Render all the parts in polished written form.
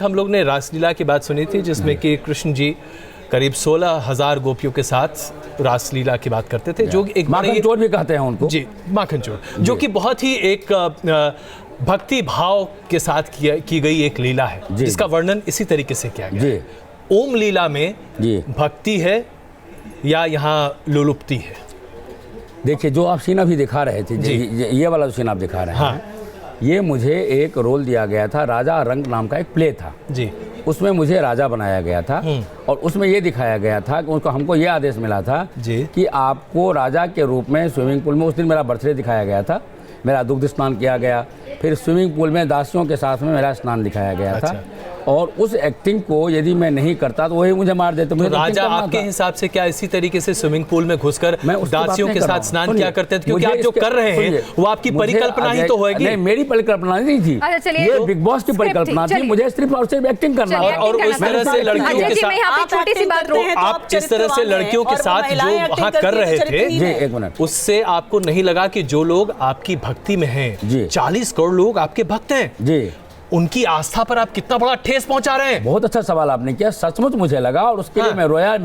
हम लोग ने रासलीला की बात सुनी थी, जिसमें कि कृष्ण जी करीब 16,000 गोपियों के साथ रासलीला की बात करते थे, जो एक माखन चोर भी कहते हैं उनको। जी, माखन चोर, जो कि बहुत ही एक भक्ति भाव के साथ की गई एक लीला है, जिसका वर्णन इसी तरीके से किया गया है। ओम लीला में भक्ति है या यहाँ लुलुप्ति है? देखिए, जो आप सीन अभी दिखा रहे थे, ये वाला सीन आप दिखा रहे हैं, ये मुझे एक रोल दिया गया था, राजा रंक नाम का एक प्ले था जी। उसमें मुझे राजा बनाया गया था और उसमें ये दिखाया गया था कि उनको हमको ये आदेश मिला था कि आपको राजा के रूप में स्विमिंग पूल में, उस दिन मेरा बर्थडे दिखाया गया था, मेरा दुग्ध स्नान किया गया, फिर स्विमिंग पूल में दासियों के साथ में मेरा स्नान दिखाया गया था। और उस एक्टिंग को यदि मैं नहीं करता तो वही मुझे मार देते। मुझे तो राजा आपके हिसाब से क्या इसी तरीके से स्विमिंग पूल में घुसकर दासियों के साथ स्नान किया करते थे? क्योंकि आप जो कर रहे हैं वो आपकी परिकल्पना ही तो होगी। नहीं, मेरी परिकल्पना नहीं थी, ये बिग बॉस की परिकल्पना थी। मुझे सिर्फ और सिर्फ एक्टिंग करना था। और उस तरह से लड़कियों के साथ, छोटी सी बात, आप जिस तरह से लड़कियों के साथ जो वहाँ कर रहे थे, जी एक मिनट, उससे आपको नहीं लगा कि जो लोग आपकी भक्ति में हैं, 40 करोड़ लोग आपके भक्त हैं जी, उनकी आस्था पर आप कितना बड़ा ठेस पहुंचा रहे हैं? बहुत अच्छा सवाल आपने किया, सचमुच मुझे लगा और उसके लिए मैं रोया।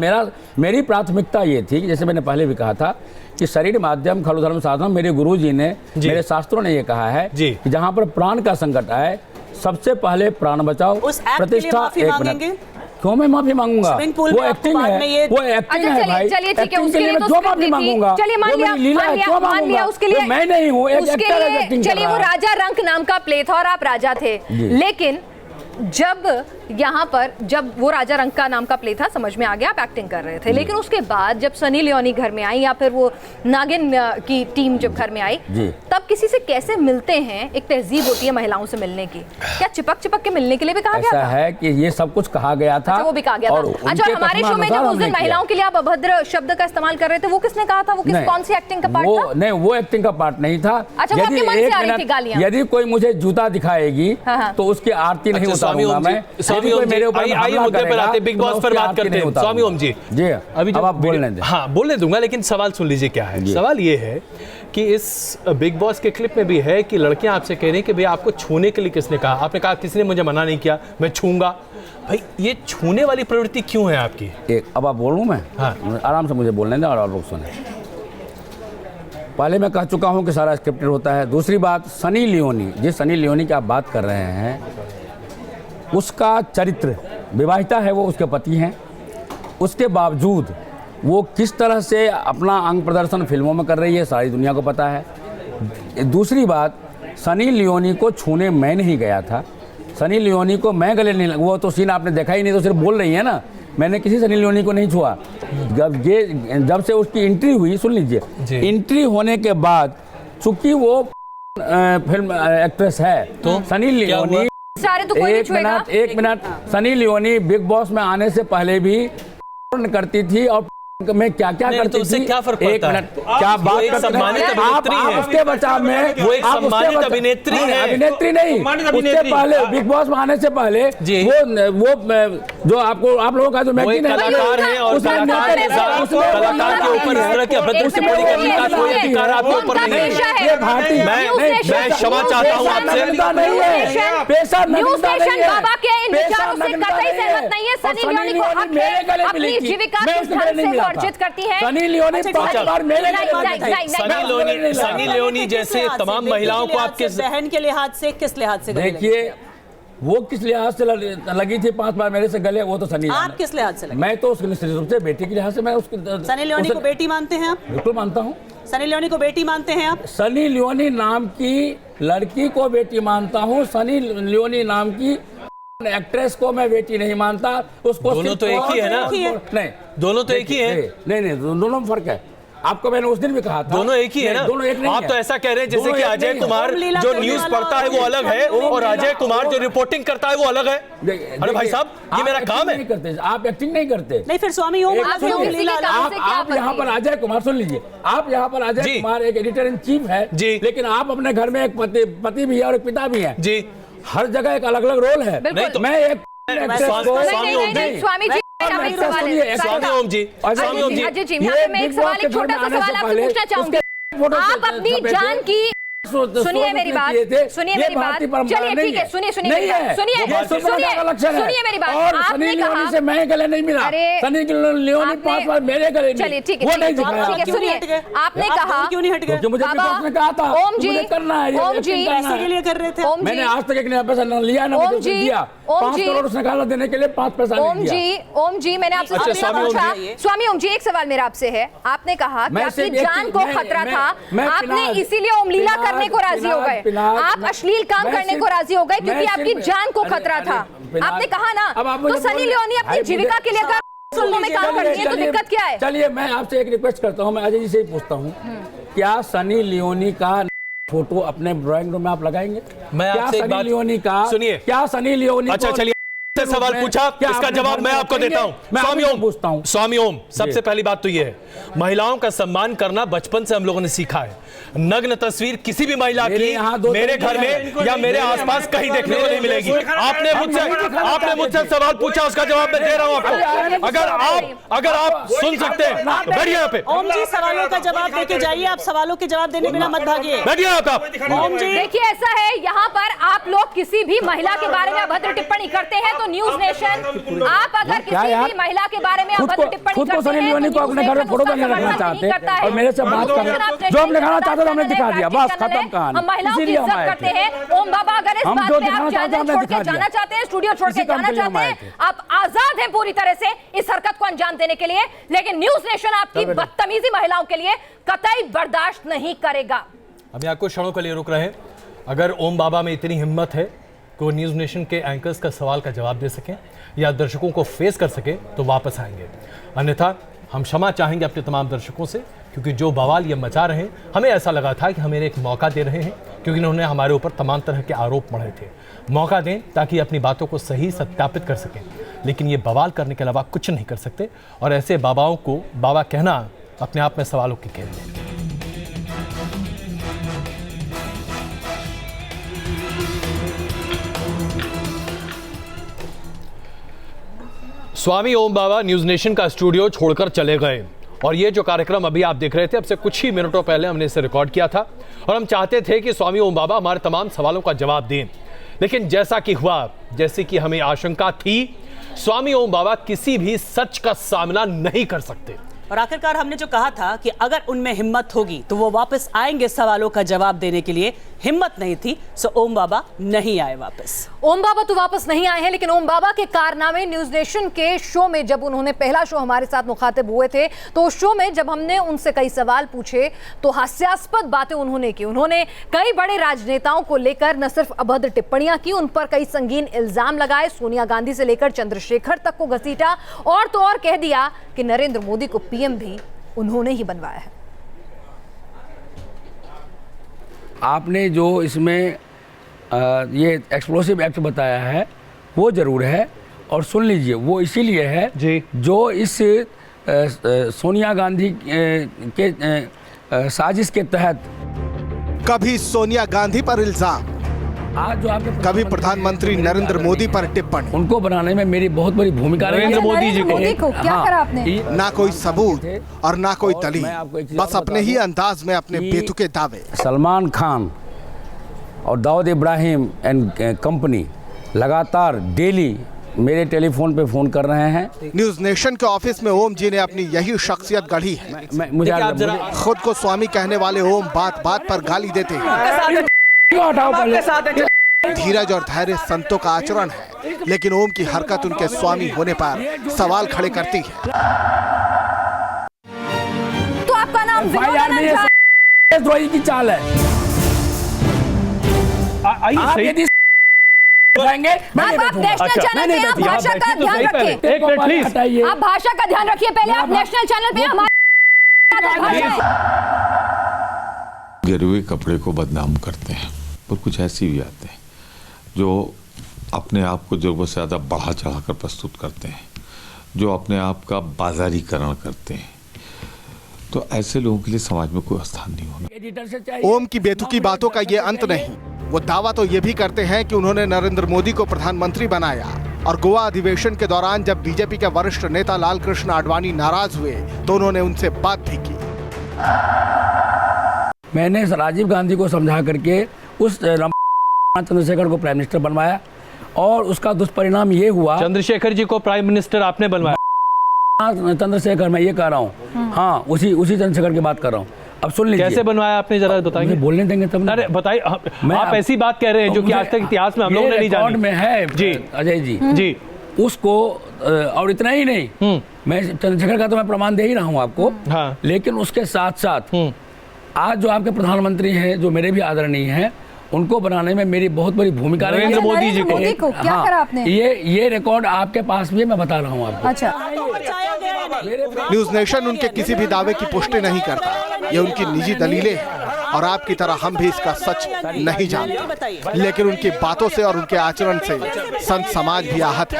मेरी प्राथमिकता ये थी कि जैसे मैंने पहले भी कहा था कि शरीर माध्यम खलु धर्म साधन, मेरे गुरु जी ने, मेरे शास्त्रों ने ये कहा है कि जहाँ पर प्राण का संकट आए सबसे पहले प्राण बचाओ, प्रतिष्ठा। एक मिनट, क्यों मैं माफी मांगूंगा? वो एक्टिंग है, वो एक्टिंग है भाई। चलिए ठीक है, उसके लिए तो क्यों माफी मांगूंगा? चलिए मान लिया उसके लिए मैं नहीं हूँ, एक एक्टर है एक्टिंग कर रहा है। चलिए, वो राजा रंक नाम का प्ले था और आप राजा थे, लेकिन जब यहाँ पर जब वो राजा रंक का नाम का प्ले था, समझ में आ गया आप एक्टिंग कर रहे थे, लेकिन उसके बाद जब सनी लियोनी घर में आई या फिर वो नागिन की टीम जब घर में आई, तब किसी से कैसे मिलते हैं? एक तहजीब होती है महिलाओं से मिलने की, क्या चिपक के मिलने के लिए भी कहा गया था? है कि ये सब कुछ कहा गया था। अच्छा, वो भी कहा गया था। अच्छा, और हमारे शो में जब उस दिन महिलाओं के लिए आप अभद्र शब्द का इस्तेमाल कर रहे थे, वो किसने कहा था? वो कौन सी एक्टिंग का पार्ट था? नहीं, वो एक्टिंग का पार्ट नहीं था। अच्छा, वो आपके मन से आ रही थी गालियां? यदि कोई मुझे जूता दिखाएगी तो उसकी आरती नहीं उतारूंगा मैं। मेरे ऊपर आइए मुद्दे पर आते, बिग बॉस पर बात करते हैं। स्वामी ओम जी, अभी आप बोलने दें। हाँ, बोलने दूंगा, लेकिन सवाल सुन लीजिए क्या है। सवाल ये है कि इस बिग बॉस के क्लिप में भी है कि लड़कियां आपसे कह रही हैं कि भाई आपको छूने के लिए किसने कहा? आपने कहा किसी ने मुझे मना नहीं किया, मैं छूंगा। भाई, ये छूने वाली प्रवृत्ति क्यों है आपकी? अब आप बोलूं मैं? हाँ, आराम से मुझे बोलने दें और लोग सुने। पहले मैं कह चुका हूं कि सारा स्क्रिप्टेड होता है। दूसरी बात, सनी लियोनी, जिस सनी लियोनी की आप बात कर रहे हैं, उसका चरित्र विवाहिता है, वो उसके पति हैं, उसके बावजूद वो किस तरह से अपना अंग प्रदर्शन फिल्मों में कर रही है, सारी दुनिया को पता है। दूसरी बात, सनी लियोनी को छूने मैं नहीं गया था, सनी लियोनी को मैं गले नहीं, वो तो सीन आपने देखा ही नहीं, तो सिर्फ बोल रही है ना। मैंने किसी सनी लियोनी को नहीं छुआ। जब से उसकी एंट्री हुई, सुन लीजिए, एंट्री होने के बाद, चूंकि वो फिल्म एक्ट्रेस है, तो सनी लियोनी एक minute, Sunny Leone big boss में आने से पहले भी करती थी और में क्या क्या करती तो थी? क्या फर्क पड़ता है? क्या बात करते हैं आप उसके बचाव में? वो एक सम्मानित अभिनेत्री है। अभिनेत्री नहीं, उसके पहले बिग बॉस में आने से पहले वो जो आपको आप लोगों का जो मैगजीन है, कलाकार है और कलाकार के ऊपर इस तरह की अभद्र टिप्पणी करने का कोई अधिकार आपके ऊपर नहीं है। ये भारतीय, मैं क्षमा चाहता हूँ आपसे। नहीं है, पेशा नग्नता नहीं है, बाबा के इन विचारों से कतई सहमत नहीं है। सनी लियोनी को हक है अपनी जीविका किस ढंग से अर्जित करती है। सनी लियोनी सनी लियोनी जैसे तमाम महिलाओं को आप किस बहन के लिहाज से, किस लिहाज से? देखिए, वो किस लिहाज से लगी थी 5 बार मेरे से गले, वो तो सनी। आप किस लिहाज से लगे? मैं तो उसके निश्चित रूप से बेटी के लिहाज से मैं उसकी। सनी लियोनी को बेटी मानते हैं आप? बिल्कुल मानता हूँ। सनी लियोनी को बेटी मानते हैं आप? सनी लियोनी नाम की लड़की को बेटी मानता हूँ, सनी लियोनी नाम की एक्ट्रेस को मैं बेटी नहीं मानता। उसको दोनों तो एक ही है ना? नहीं, दोनों तो एक ही है। नहीं, दोनों में फर्क है। आपको मैंने उस दिन भी कहा था दोनों एक ही है ना? दोनों एक नहीं। आप तो ऐसा कह रहे हैं जैसे कि अजय कुमार जो न्यूज पढ़ता है वो अलग है और अजय कुमार जो रिपोर्टिंग करता है वो अलग है। अरे भाई साहब, ये मेरा काम है। आप एक्टिंग नहीं करते। नहीं, फिर स्वामी ओम आप यहाँ पर अजय कुमार, सुन लीजिए, आप यहाँ पर अजय कुमार एक एडिटर इन चीफ है जी, लेकिन आप अपने घर में एक पति भी है और एक पिता भी है जी। हर जगह एक अलग अलग रोल है। मैं एक स्वामी जी, स्वामी ओम जी, अजय जी, मैं एक सवाल, एक छोटा सा सवाल आपसे पूछना चाहूंगी। आप अपनी जान की सुनिए मेरी बात, सुनिए मेरी बात, चलिए ठीक है, सुनिए मेरी बात, सुनिए मेरी बात। और आपने सनी लियोनी कहा से मैं गले नहीं मिला, सनी लियोनी 5 बार मेरे गले मिला, चलिए ठीक है, वो नहीं दिखाया। ठीक है, सुनिए आपने कहा, क्यों नहीं हट गए? क्योंकि मुझे विपक्ष ने कहा था ओम जी, मुझे करना है, ओम जी, पैसे के लिए कर रहे थे। मैंने आज तक एक नया पैसा न लिया ना मुझे दिया। 5 करोड़ उसने कहा देने के लिए 5 पैसा नहीं दिया। ओम जी मैंने आपसे स्वामी ओम जी एक सवाल मेरा आपसे है। आपने कहा कि आपकी जान को खतरा था, आपने इसीलिए ओम लीला करने को राजी हो गए, आप अश्लील काम करने को राजी हो गए क्योंकि आपकी जान को खतरा था। आपने कहा ना, तो सनी लियोनी अपनी जीविका के लिए फिल्मों में काम करती है, तो दिक्कत क्या है? चलिए मैं आपसे एक रिक्वेस्ट करता हूँ, मैं अजय जी से ही पूछता हूँ, क्या सनी लियोनी का फोटो अपने ड्राइंग रूम में आप लगाएंगे? मैं आपसे एक बात लियोनी का सुनिए, क्या सनी लियोनी? अच्छा चलिए सवाल पूछा, इसका जवाब मैं आपको देता हूं। स्वामी ओम पूछता हूं। स्वामी ओम, सबसे पहली बात तो यह है, महिलाओं का सम्मान करना बचपन से हम लोगों ने सीखा है। नग्न तस्वीर किसी भी महिला की मेरे घर में या मेरे आसपास कहीं देखने को नहीं मिलेगी। आपने मुझसे सवाल पूछा, उसका जवाब मैं दे रहा हूं आपको। अगर आप सुन सकते हैं तो बैठिए यहाँ पे। ओम जी सवालों का जवाब देके जाइए, आप सवालों के जवाब देने बिना मत भागिए। बैठिए आप। ओम जी देखिए ऐसा है, यहाँ पर आप लोग किसी भी महिला के बारे में अभद्र टिप्पणी करते हैं तो न्यूज नेशन, आप अगर किसी भी महिला के बारे में अभद्र टिप्पणी खुद को सनी लियोनी को अपने घर में फोटो बना रखना चाहते हैं और मेरे से बात कर रहे हैं, जो हम दिखाना चाहते थे हमने दिखा दिया, बस खत्म कहानी। हम महिलाओं की इज्जत करते हैं। ओम बाबा अगर इस बात पे आप चैनल छोड़ के जाना चाहते हैं, स्टूडियो छोड़ के जाना चाहते हैं, आप आजाद हैं पूरी तरह से इस हरकत को अंजाम देने के लिए, लेकिन न्यूज नेशन आपकी बदतमीजी महिलाओं के लिए कतई बर्दाश्त नहीं करेगा। अभी आपको क्षणों के लिए रुक रहे हैं। अगर ओम बाबा में इतनी हिम्मत है कि वो न्यूज़ नेशन के एंकर्स का सवाल का जवाब दे सकें या दर्शकों को फेस कर सके तो वापस आएंगे, अन्यथा हम क्षमा चाहेंगे अपने तमाम दर्शकों से, क्योंकि जो बवाल ये मचा रहे हैं, हमें ऐसा लगा था कि हमें एक मौका दे रहे हैं क्योंकि इन्होंने हमारे ऊपर तमाम तरह के आरोप मढ़े थे। मौका दें ताकि अपनी बातों को सही सत्यापित कर सकें, लेकिन ये बवाल करने के अलावा कुछ नहीं कर सकते और ऐसे बाबाओं को बाबा कहना अपने आप में सवालों की घेर है। स्वामी ओम बाबा न्यूज नेशन का स्टूडियो छोड़कर चले गए और ये जो कार्यक्रम अभी आप देख रहे थे, अब से कुछ ही मिनटों पहले हमने इसे रिकॉर्ड किया था और हम चाहते थे कि स्वामी ओम बाबा हमारे तमाम सवालों का जवाब दें, लेकिन जैसा कि हुआ, जैसे कि हमें आशंका थी, स्वामी ओम बाबा किसी भी सच का सामना नहीं कर सकते। और आखिरकार हमने जो कहा था कि अगर उनमें हिम्मत होगी तो वो वापस आएंगे सवालों का जवाब देने के लिए, हिम्मत नहीं थी, सो ओम बाबा नहीं आए वापस। ओम बाबा तो वापस नहीं आए हैं, लेकिन ओम बाबा के कारनामे न्यूज नेशन के शो में, जब उन्होंने पहला शो हमारे साथ मुखातिब हुए थे, तो उस शो में जब हमने उनसे कई सवाल पूछे तो हास्यास्पद बातें उन्होंने की। उन्होंने कई बड़े राजनेताओं को लेकर न सिर्फ अभद्र टिप्पणियां की, उन पर कई संगीन इल्जाम लगाए, सोनिया गांधी से लेकर चंद्रशेखर तक को घसीटा और तो और कह दिया कि नरेंद्र मोदी को पीएम भी उन्होंने ही बनवाया है। आपने जो इसमें ये एक्सप्लोसिव एक्ट बताया है वो जरूर है, और सुन लीजिए वो इसीलिए है जी, जो इस सोनिया गांधी के साजिश के तहत कभी सोनिया गांधी पर इल्जाम, आज जो आपके कभी प्रधानमंत्री नरेंद्र मोदी पर टिप्पणी, उनको बनाने में मेरी बहुत बड़ी भूमिका रही। नरेंद्र मोदी को क्या करा आपने? ना कोई सबूत और ना कोई दलील, बस अपने ही अंदाज में अपने बेतुके दावे। सलमान खान और दाऊद इब्राहिम एंड कंपनी लगातार डेली मेरे टेलीफोन पे फोन कर रहे हैं। न्यूज नेशन के ऑफिस में ओम जी ने अपनी यही शख्सियत गढ़ी है। मुझे खुद को स्वामी कहने वाले ओम बात बात पर गाली देते हैं। धीरज और धैर्य संतों का आचरण है, लेकिन ओम की हरकत उनके स्वामी होने पर सवाल खड़े करती है। तो आपका नाम द्रोही की चाल है। आप यदि आप नेशनल चैनल पे आप भाषा का ध्यान रखिए, आप भाषा का ध्यान रखिए, पहले आप नेशनल चैनल पे हमारे गिरे हुए कपड़े को बदनाम करते हैं, और कुछ ऐसे भी आते हैं जो अपने आप को जरूरत से ज़्यादा बढ़ा चढ़ा कर प्रस्तुत करते हैं, जो अपने आप का बाजारीकरण करते हैं, तो ऐसे लोगों के लिए समाज में कोई स्थान नहीं होना। ओम की बेतुकी बातों का ये अंत नहीं, वो दावा तो ये भी करते हैं कि उन्होंने नरेंद्र मोदी को प्रधानमंत्री बनाया, और गोवा अधिवेशन के दौरान जब बीजेपी के वरिष्ठ नेता लालकृष्ण आडवाणी नाराज हुए तो उन्होंने उनसे बात भी की। मैंने राजीव गांधी को समझा करके उस चंद्रशेखर को प्राइम मिनिस्टर बनवाया और उसका दुष्परिणाम ये हुआ। चंद्रशेखर जी को प्राइम मिनिस्टर आपने बनवाया? चंद्रशेखर, मैं ये कह रहा हूँ, हाँ उसी चंद्रशेखर की बात कर रहा हूँ। अब सुन लीजिए कैसे बनवाया आपने, जरा बताएंगे? बोलने देंगे तब। अरे बताइए, आप ऐसी बात कह रहे हैं जो कि आज तक इतिहास में हम लोगों ने नहीं जानी। में है जी अजय जी जी उसको, और इतना ही नहीं, मैं चंद्रशेखर का तो मैं प्रमाण दे ही रहा हूँ आपको। हाँ। लेकिन उसके साथ साथ आज जो आपके प्रधानमंत्री हैं, जो मेरे भी आदरणीय हैं, उनको बनाने में मेरी बहुत बड़ी भूमिका रही है। नरेंद्र मोदी जी को क्या करा आपने? ये रिकॉर्ड आपके पास भी है, मैं बता रहा हूँ आपको। अच्छा, न्यूज नेशन उनके किसी भी दावे की पुष्टि नहीं करता, ये उनकी निजी दलीलें हैं और आपकी तरह हम भी इसका सच नहीं जानते, लेकिन उनकी बातों से और उनके आचरण से संत समाज भी आहत है।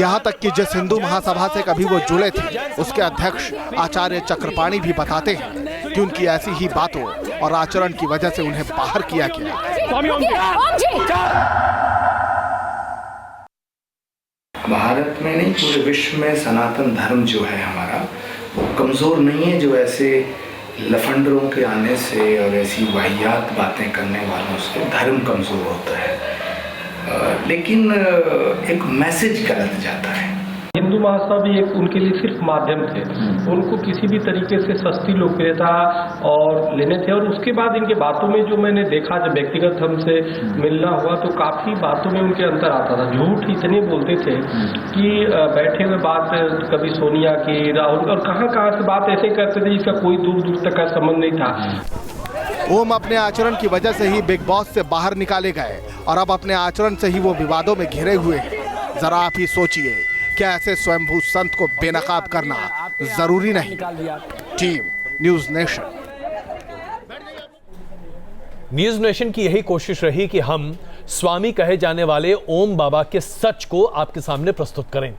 यहाँ तक कि जिस हिंदू महासभा से कभी वो जुड़े थे, उसके अध्यक्ष आचार्य चक्रपाणी भी बताते हैं कि उनकी ऐसी ही बातों और आचरण की वजह से उन्हें बाहर किया गया। भारत में नहीं, पूरे विश्व में सनातन धर्म जो है हमारा, वो कमज़ोर नहीं है जो ऐसे लफंडरों के आने से और ऐसी वाहियात बातें करने वालों से धर्म कमज़ोर होता है, लेकिन एक मैसेज गलत जाता है। हिंदू महासभा भी एक उनके लिए सिर्फ माध्यम थे, उनको किसी भी तरीके से सस्ती लोकप्रियता और लेने थे। और उसके बाद इनके बातों में जो मैंने देखा, जब व्यक्तिगत हमसे मिलना हुआ तो काफ़ी बातों में उनके अंतर आता था। झूठ इतने बोलते थे कि बैठे हुए बात कभी सोनिया की, राहुल, और कहाँ कहाँ से बात ऐसे करते थे जिसका कोई दूर दूर तक का संबंध नहीं था। ओम अपने आचरण की वजह से ही बिग बॉस से बाहर निकाले गए और अब अपने आचरण से ही वो विवादों में घिरे हुए हैं। जरा आप ही सोचिए, क्या ऐसे स्वयंभू संत को बेनकाब करना जरूरी नहीं? Team news nation. News nation की यही कोशिश रही कि हम स्वामी कहे जाने वाले ओम बाबा के सच को आपके सामने प्रस्तुत करें।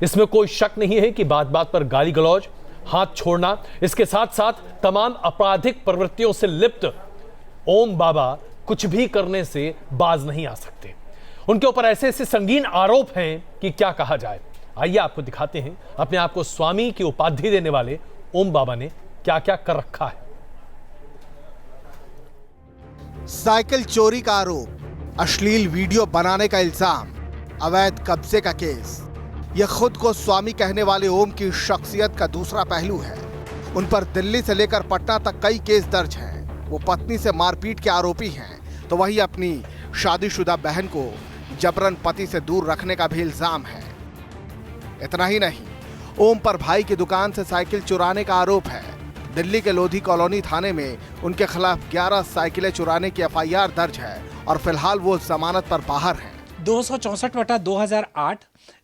इसमें कोई शक नहीं है कि बात बात पर गाली गलौज, हाथ छोड़ना, इसके साथ साथ तमाम आपराधिक प्रवृत्तियों से लिप्त ओम बाबा कुछ भी करने से बाज नहीं आ सकते। उनके ऊपर ऐसे ऐसे संगीन आरोप हैं कि क्या कहा जाए। आइए आपको दिखाते हैं अपने आप को स्वामी की उपाधि देने वाले ओम बाबा ने क्या क्या कर रखा है। साइकिल चोरी का आरोप, अश्लील वीडियो बनाने का इल्जाम, अवैध कब्जे का केस, यह खुद को स्वामी कहने वाले ओम की शख्सियत का दूसरा पहलू है। उन पर दिल्ली से लेकर पटना तक कई केस दर्ज हैं। वो पत्नी से मारपीट के आरोपी हैं, तो वही अपनी शादीशुदा बहन को जबरन पति से दूर रखने का भी इल्जाम है। इतना ही नहीं, ओम पर भाई की दुकान से साइकिल चुराने का आरोप है। दिल्ली के लोधी कॉलोनी थाने में उनके खिलाफ 11 साइकिलें चुराने की एफआईआर दर्ज है और फिलहाल वो जमानत पर बाहर हैं। 264/2008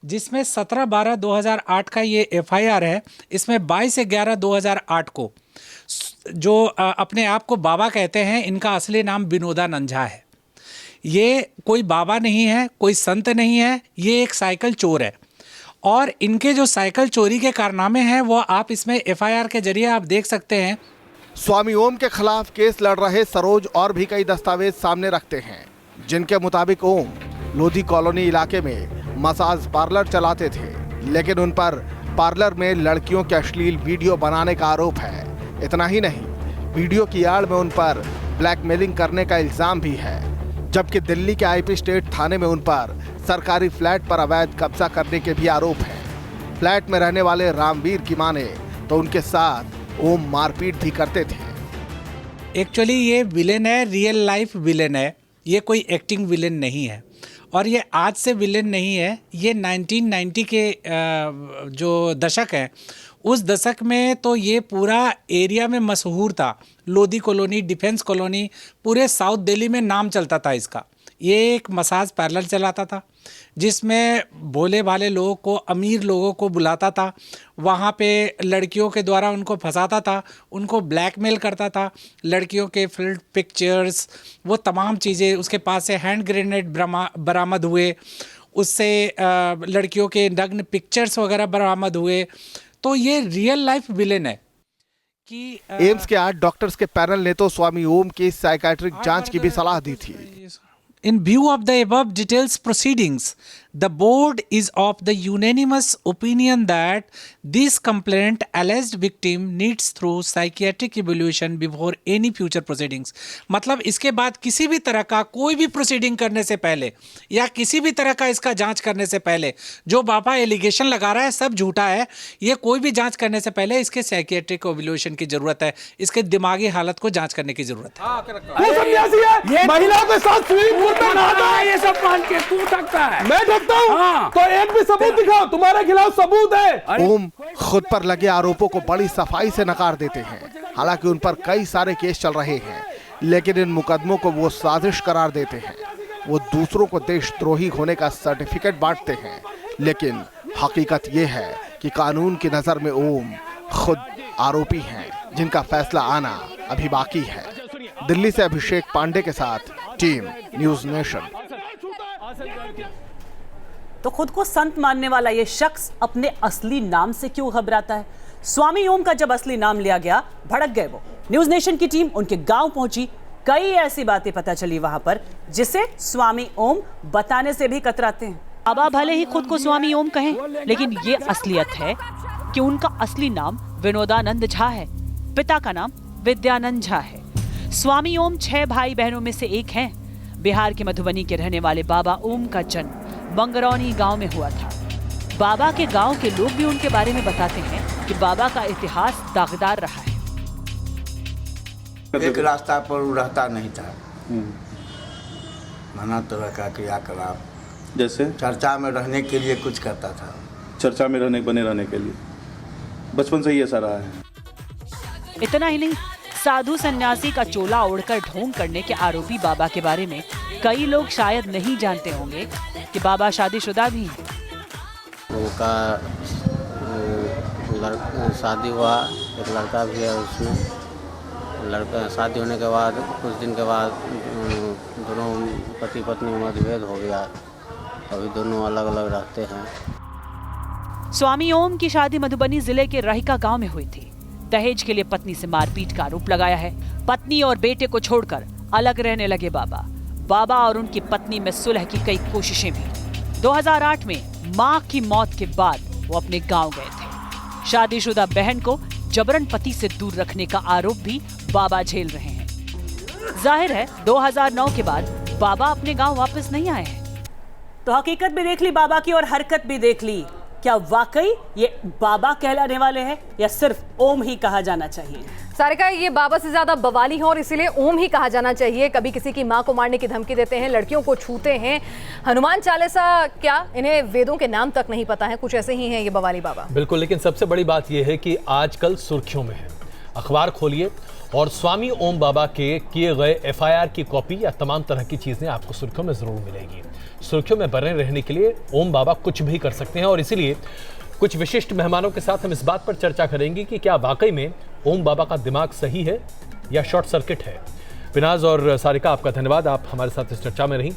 जिसमें 17/12/2008 का ये एफआईआर है। इसमें 22/11/2008 को जो अपने आप को बाबा कहते हैं, इनका असली नाम विनोदानंद झा है। ये कोई बाबा नहीं है, कोई संत नहीं है, ये एक साइकिल चोर है। और इनके जो साइकिल चोरी के कारनामे हैं वो आप इसमें एफआईआर के जरिए आप देख सकते हैं। स्वामी ओम के खिलाफ केस लड़ रहे सरोज और भी कई दस्तावेज सामने रखते हैं, जिनके मुताबिक ओम लोधी कॉलोनी इलाके में मसाज पार्लर चलाते थे, लेकिन उन पर पार्लर में लड़कियों के अश्लील वीडियो बनाने का आरोप है। इतना ही नहीं, वीडियो की आड़ में उन पर ब्लैकमेलिंग करने का इल्जाम भी है। जबकि दिल्ली के आईपी स्टेट थाने में उन पर सरकारी फ्लैट पर अवैध कब्जा करने के भी आरोप हैं। फ्लैट में रहने वाले रामवीर की माने तो उनके साथ ओम मारपीट भी करते थे। एक्चुअली ये विलेन है, रियल लाइफ विलेन है, ये कोई एक्टिंग विलेन नहीं है। और ये आज से विलेन नहीं है, ये 1990 के जो दशक है, उस दशक में तो ये पूरा एरिया में मशहूर था। लोधी कॉलोनी, डिफेंस कॉलोनी, पूरे साउथ दिल्ली में नाम चलता था इसका। ये एक मसाज पार्लर चलाता था जिसमें भोले भाले लोगों को, अमीर लोगों को बुलाता था, वहाँ पे लड़कियों के द्वारा उनको फंसाता था, उनको ब्लैकमेल करता था, लड़कियों के फिल्ड पिक्चर्स, वो तमाम चीज़ें। उसके पास से हैंड ग्रेनेड बरामद हुए, उससे लड़कियों के नग्न पिक्चर्स वगैरह बरामद हुए। तो ये रियल लाइफ विलेन है कि एम्स के 8 डॉक्टर्स के पैनल ने तो स्वामी ओम की साइकाट्रिक जांच की भी सलाह दी थी। In view of the above details proceedings, the board is of the unanimous opinion that this complaint alleged victim needs through psychiatric evaluation before any future proceedings. मतलब इसके बाद किसी भी तरह का कोई भी प्रोसीडिंग करने से पहले या किसी भी तरह का इसका जांच करने से पहले जो बाबा एलिगेशन लगा रहा है सब झूठा है। ये कोई भी जांच करने से पहले इसके साइकियाट्रिक एवल्यूएशन की जरूरत है, इसके दिमागी हालत को जांच करने की जरूरत है। महिलाओं के साथ स्विमिंग पूल में नहाता है, ये सब मान के तू थकता है, मैं ढकता हूँ। हाँ। तो एक भी सबूत दिखाओ, तुम्हारे खिलाफ सबूत है। ओम खुद पर लगे आरोपों को बड़ी सफाई से नकार देते हैं। हालांकि उन पर कई सारे केस चल रहे हैं, लेकिन इन मुकदमों को वो साजिश करार देते हैं। वो दूसरों को देशद्रोही होने का सर्टिफिकेट बांटते हैं, लेकिन हकीकत ये है कि कानून की नजर में ओम खुद आरोपी हैं, जिनका फैसला आना अभी बाकी है। दिल्ली से अभिषेक पांडे के साथ टीम न्यूज़ नेशन। तो खुद को संत मानने वाला ये शख्स अपने असली नाम से क्यों घबराता है? स्वामी ओम का जब असली नाम लिया गया भड़क गए वो। न्यूज़ नेशन की टीम उनके गांव पहुंची। कई ऐसी बातें पता चली वहां पर जिसे स्वामी ओम बताने से भी कतराते हैं। बाबा भले ही खुद को स्वामी ओम कहें, लेकिन ये असलियत है कि उनका असली नाम विनोदानंद झा है। पिता का नाम विद्यानंद झा है। स्वामी ओम 6 भाई बहनों में से एक हैं। बिहार के मधुबनी के रहने वाले बाबा ओम का जन्म बंगरौनी गांव में हुआ था। बाबा के गांव के लोग भी उनके बारे में बताते हैं कि बाबा का इतिहास दागदार रहा है। एक रास्ता पर वो रहता नहीं था, नाना तरह का क्रियाकलाप, जैसे चर्चा में रहने के लिए कुछ करता था। चर्चा में बने रहने के लिए बचपन से ही ऐसा रहा है। इतना ही नहीं, साधु सन्यासी का चोला ओढ़कर ढोंग करने के आरोपी बाबा के बारे में कई लोग शायद नहीं जानते होंगे कि बाबा शादीशुदा भी हैं। उनका शादी हुआ, एक लड़का भी है उसमें। लड़का शादी होने के बाद कुछ दिन के बाद दोनों पति पत्नी में मतभेद हो गया। अभी दोनों अलग अलग रहते हैं। स्वामी ओम की शादी मधुबनी जिले के रहिका गांव में हुई थी। दहेज के लिए पत्नी से मारपीट का आरोप लगाया है। पत्नी और बेटे को छोड़कर अलग रहने लगे बाबा और उनकी पत्नी में सुलह की कई कोशिशें भी। 2008 में मां की मौत के बाद वो अपने गांव गए थे। शादीशुदा बहन को जबरन पति से दूर रखने का आरोप भी बाबा झेल रहे हैं। जाहिर है 2009 के बाद बाबा अपने गांव वापस नहीं आए हैं। तो हकीकत भी देख ली बाबा की और हरकत भी देख ली। क्या वाकई ये बाबा कहलाने वाले हैं या सिर्फ ओम ही कहा जाना चाहिए? सारिका, ये बाबा से ज्यादा बवाली हैं और इसीलिए ओम ही कहा जाना चाहिए। कभी किसी की मां को मारने की धमकी देते हैं, लड़कियों को छूते हैं। हनुमान चालीसा क्या, इन्हें वेदों के नाम तक नहीं पता है। कुछ ऐसे ही हैं ये बवाली बाबा। बिल्कुल, लेकिन सबसे बड़ी बात यह है कि आजकल सुर्खियों में है। अखबार खोलिए और स्वामी ओम बाबा के किए गए FIR की कॉपी या तमाम तरह की चीजें आपको सुर्खियों में जरूर मिलेगी। सुर्खियों में बने रहने के लिए ओम बाबा कुछ भी कर सकते हैं और इसीलिए कुछ विशिष्ट मेहमानों के साथ हम इस बात पर चर्चा करेंगे कि क्या वाकई में ओम बाबा का दिमाग सही है या शॉर्ट सर्किट है। पिनाज और सारिका, आपका धन्यवाद, आप हमारे साथ इस चर्चा में रहीं।